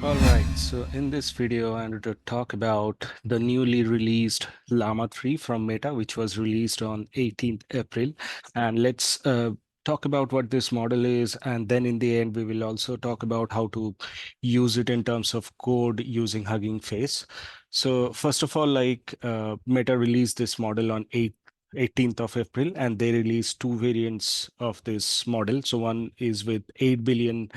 All right, so in this video, I'm going to talk about the newly released Llama 3 from Meta, which was released on 18th April. And let's talk about what this model is. And then in the end, we will also talk about how to use it in terms of code using Hugging Face. So first of all, Meta released this model on 18th of April, and they released two variants of this model. So one is with 8 billion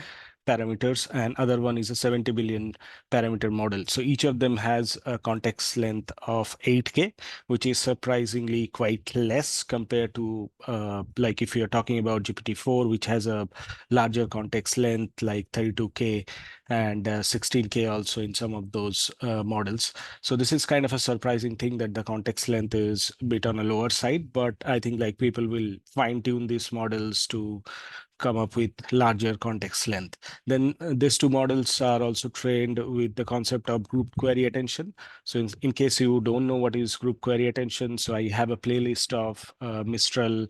parameters and other one is a 70 billion parameter model. So each of them has a context length of 8K, which is surprisingly quite less compared to like if you're talking about GPT-4, which has a larger context length like 32K and 16K also in some of those models. So this is kind of a surprising thing that the context length is a bit on a lower side, but I think like people will fine tune these models to come up with larger context length. Then these two models are also trained with the concept of group query attention. So in case you don't know what is group query attention, so I have a playlist of Mistral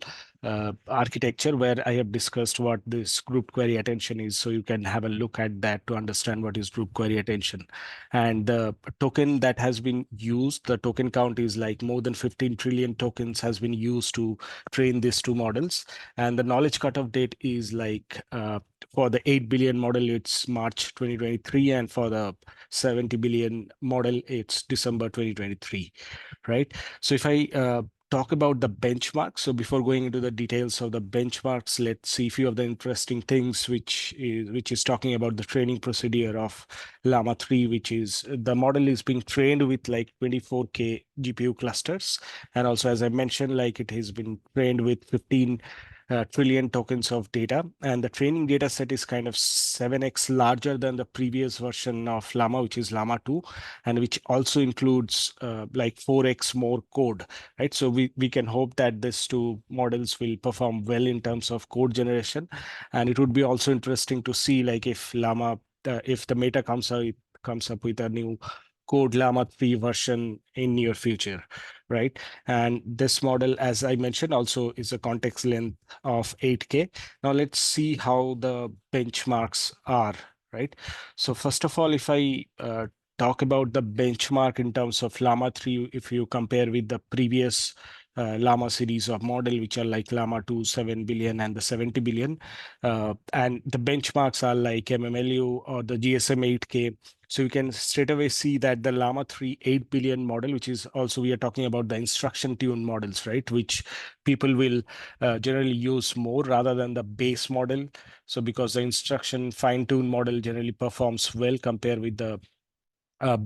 architecture where I have discussed what this group query attention is. So you can have a look at that to understand what is group query attention. And the token that has been used, the token count is like more than 15 trillion tokens has been used to train these two models. And the knowledge cutoff date is for the 8 billion model, it's March 2023, and for the 70 billion model, it's December 2023, right? So if I talk about the benchmarks, so before going into the details of the benchmarks, let's see a few of the interesting things, which is talking about the training procedure of Llama 3, which is the model is being trained with like 24K GPU clusters. And also, as I mentioned, like it has been trained with 15 trillion tokens of data. And the training data set is kind of 7x larger than the previous version of Llama, which is Llama 2, and which also includes like 4x more code, right? So we can hope that these two models will perform well in terms of code generation. And it would be also interesting to see like if the Meta comes up with a new code Llama 3 version in near future, right? And this model, as I mentioned, also is a context length of 8K. Now let's see how the benchmarks are, right? So first of all, if I talk about the benchmark in terms of Llama 3, if you compare with the previous Llama series of model, which are like Llama 2, 7 billion and the 70 billion. And the benchmarks are like MMLU or the GSM 8K. So you can straight away see that the Llama 3 8 billion model, which is also we are talking about the instruction tuned models, right? Which people will generally use more rather than the base model. So because the instruction fine tuned model generally performs well compared with the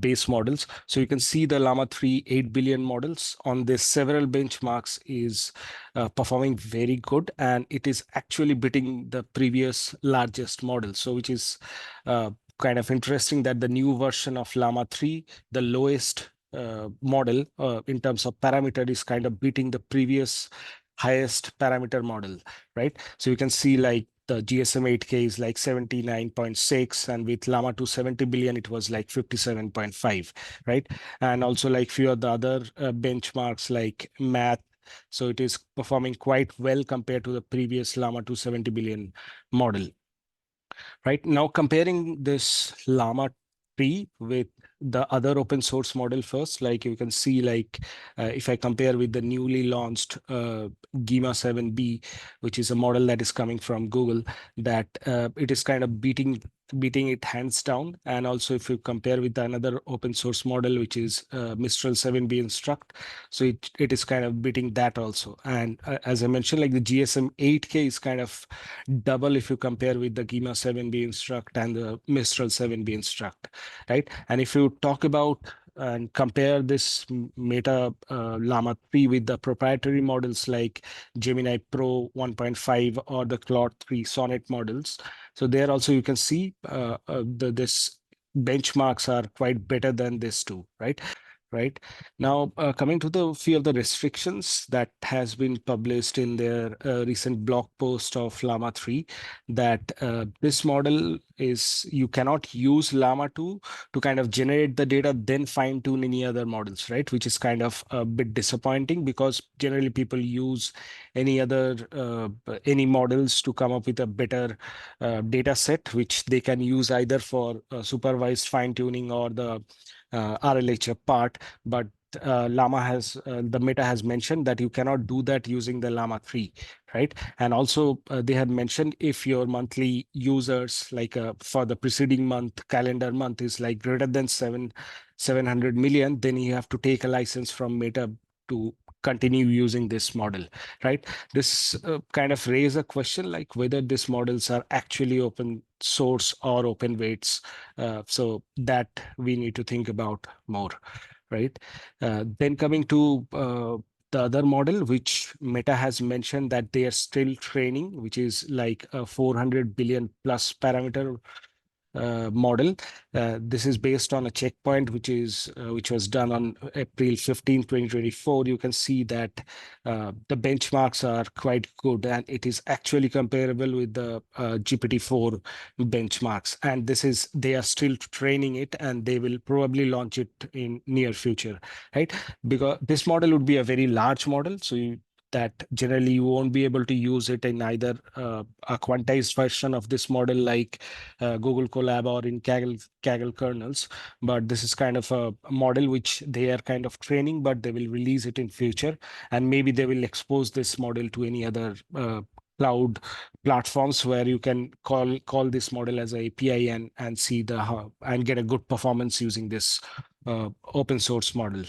base models. So you can see the Llama 3 8 billion models on this several benchmarks is performing very good, and it is actually beating the previous largest model. So which is kind of interesting that the new version of Llama 3, the lowest model in terms of parameter is kind of beating the previous highest parameter model, right? So you can see like the GSM 8K is like 79.6, and with Llama 270 billion, it was like 57.5, right? And also like few of the other benchmarks like math. So it is performing quite well compared to the previous Llama 270 billion model. Right now, comparing this Llama 3 with the other open source model first, like you can see, if I compare with the newly launched Gima 7B, which is a model that is coming from Google, that it is kind of beating it hands down. And also, if you compare with another open source model, which is Mistral 7B Instruct, so it is kind of beating that also. And as I mentioned, like the GSM 8K is kind of double if you compare with the Gima 7B Instruct and the Mistral 7B Instruct, right? And if you talk about and compare this Meta Llama 3 with the proprietary models like Gemini Pro 1.5 or the Claude 3 Sonnet models, so there also you can see this benchmarks are quite better than this too, right? right? Now, coming to the few of the restrictions that has been published in their recent blog post of Llama 3, that this model is you cannot use Llama 2 to kind of generate the data, then fine tune any other models, right? Which is kind of a bit disappointing because generally people use any models to come up with a better data set, which they can use either for supervised fine tuning or the RLHF part, but the Meta has mentioned that you cannot do that using the Llama 3, right? And also they have mentioned if your monthly users, like for the preceding month, calendar month is like greater than 700 million, then you have to take a license from Meta to continue using this model, right? This kind of raise a question like whether these models are actually open source or open weights. So that we need to think about more, right? Then coming to the other model, which Meta has mentioned that they are still training, which is like a 400 billion plus parameter model. This is based on a checkpoint which was done on April 15, 2024. You can see that the benchmarks are quite good, and it is actually comparable with the GPT-4 benchmarks. And they are still training it, and they will probably launch it in near future, right? Because this model would be a very large model, so that generally you won't be able to use it in either a quantized version of this model like Google Colab or in Kaggle kernels. But this is kind of a model which they are kind of training, but they will release it in future, and maybe they will expose this model to any other cloud platforms where you can call this model as a API and see and get a good performance using this open source model.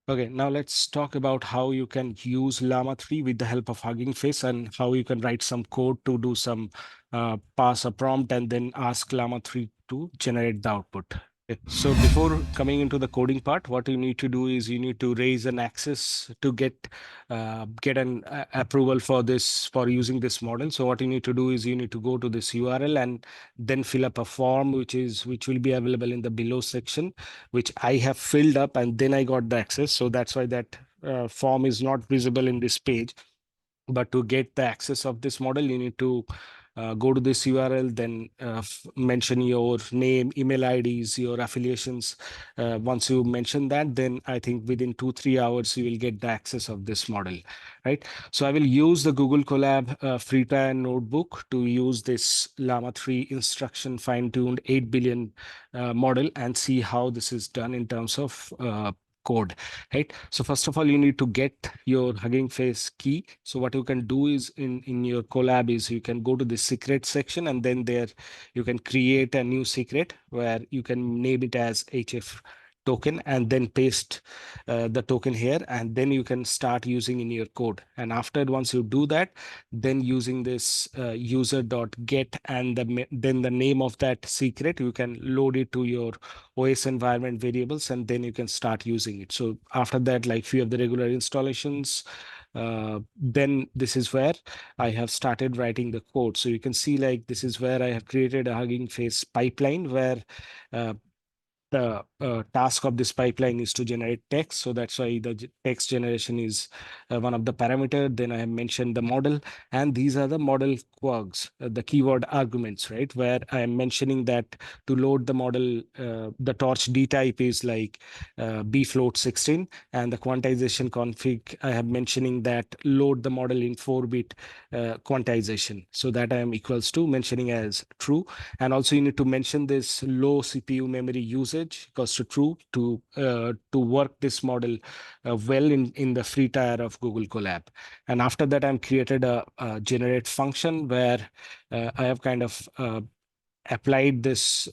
Okay, now let's talk about how you can use Llama 3 with the help of Hugging Face and how you can write some code to do some pass a prompt and then ask Llama 3 to generate the output. Okay, so before coming into the coding part, what you need to do is you need to raise an access to get an approval for using this model. So what you need to do is you need to go to this URL and then fill up a form which will be available in the below section, which I have filled up and then I got the access. So that's why that form is not visible in this page. But to get the access of this model, you need to go to this URL, then mention your name, email IDs, your affiliations. Once you mention that, then I think within 2-3 hours, you will get the access of this model, right? So I will use the Google Colab free-tier notebook to use this Llama 3 instruction fine-tuned 8 billion model and see how this is done in terms of code, right? So first of all, you need to get your Hugging Face key. So what you can do is in your collab is you can go to the secret section, and then there you can create a new secret where you can name it as HF token and then paste the token here, and then you can start using in your code. And after once you do that, then using this user.get and then the name of that secret, you can load it to your OS environment variables, and then you can start using it. So after that, like few of the regular installations, then this is where I have started writing the code. So you can see like this is where I have created a Hugging Face pipeline where uh, the task of this pipeline is to generate text. So that's why the text generation is one of the parameter. Then I have mentioned the model, and these are the model quirks, the keyword arguments, right? Where I am mentioning that to load the model, the torch D type is like bfloat 16, and the quantization config, I have mentioning that load the model in 4-bit quantization. So that I am equals to mentioning as true. And also you need to mention this low CPU memory usage equals to true to work this model well in the free tier of Google Colab. And after that, I'm created a generate function where I have kind of applied this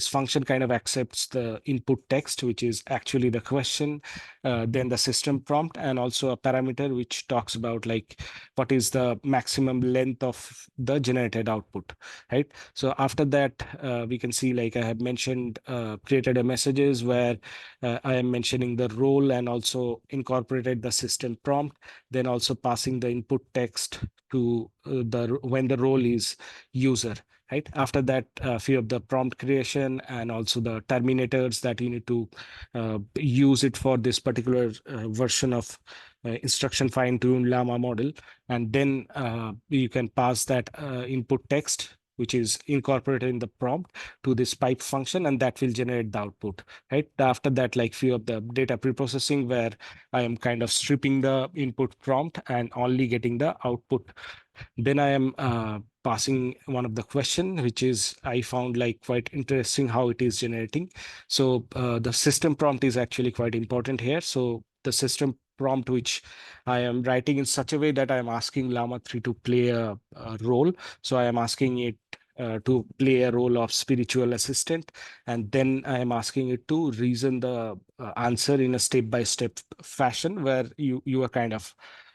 function kind of accepts the input text, which is actually the question, then the system prompt, and also a parameter which talks about like what is the maximum length of the generated output, right? So after that, we can see like I have mentioned, created a messages where I am mentioning the role and also incorporated the system prompt, then also passing the input text to when the role is user, right? After that, a few of the prompt creation and also the terminators that you need to use it for this particular version of instruction fine-tuned Llama model. And then you can pass that input text, which is incorporated in the prompt, to this pipe function, and that will generate the output, right? After that, like few of the data preprocessing, where I am kind of stripping the input prompt and only getting the output. Then I am passing one of the question, which is I found like quite interesting how it is generating. So the system prompt is actually quite important here. So the system prompt, which I am writing in such a way that I am asking Llama 3 to play a role. So I am asking it to play a role of spiritual assistant, and then I am asking it to reason the answer in a step-by-step fashion, where you are kind of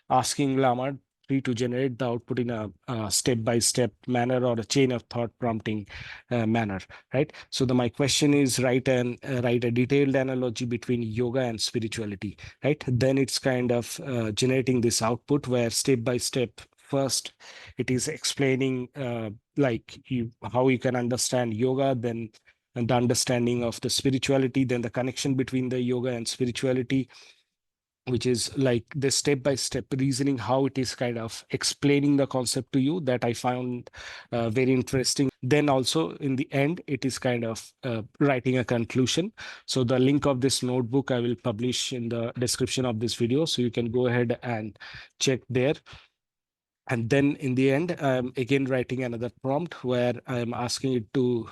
asking Llama to generate the output in a step-by-step manner or a chain of thought prompting manner, right? So my question is write a detailed analogy between yoga and spirituality, right? Then it's kind of generating this output where step-by-step, first it is explaining how you can understand yoga, then and the understanding of the spirituality, then the connection between the yoga and spirituality, which is like the step by step reasoning, how it is kind of explaining the concept to you, that I found very interesting. Then also in the end, it is kind of writing a conclusion. So the link of this notebook I will publish in the description of this video, so you can go ahead and check there. And then in the end, I'm again writing another prompt where I'm asking it to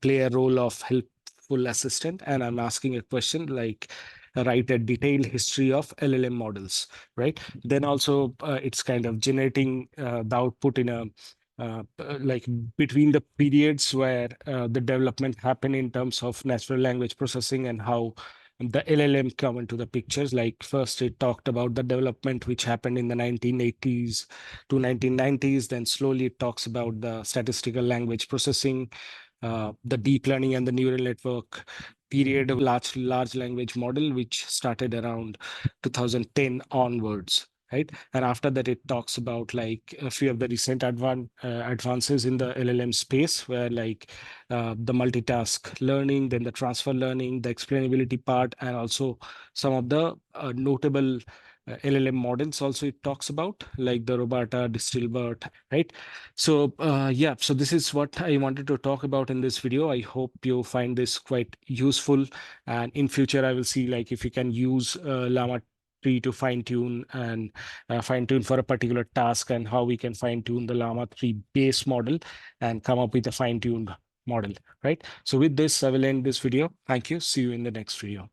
play a role of helpful assistant. And I'm asking a question like, write a detailed history of LLM models, right? Then also it's kind of generating the output in a like between the periods where the development happened in terms of natural language processing and how the LLM come into the pictures. Like first it talked about the development which happened in the 1980s to 1990s. Then slowly it talks about the statistical language processing, the deep learning and the neural network period of large language model, which started around 2010 onwards. Right. And after that, it talks about like a few of the recent advances in the LLM space, where like the multitask learning, then the transfer learning, the explainability part, and also some of the notable LLM models also it talks about, like the Robata, Distilbert, right? So yeah, so this is what I wanted to talk about in this video. I hope you find this quite useful, and in future I will see like if you can use Llama tree to fine tune and fine tune for a particular task, and how we can fine tune the Llama 3 base model and come up with a fine tuned model, right? So with this, I will end this video. Thank you. See you in the next video.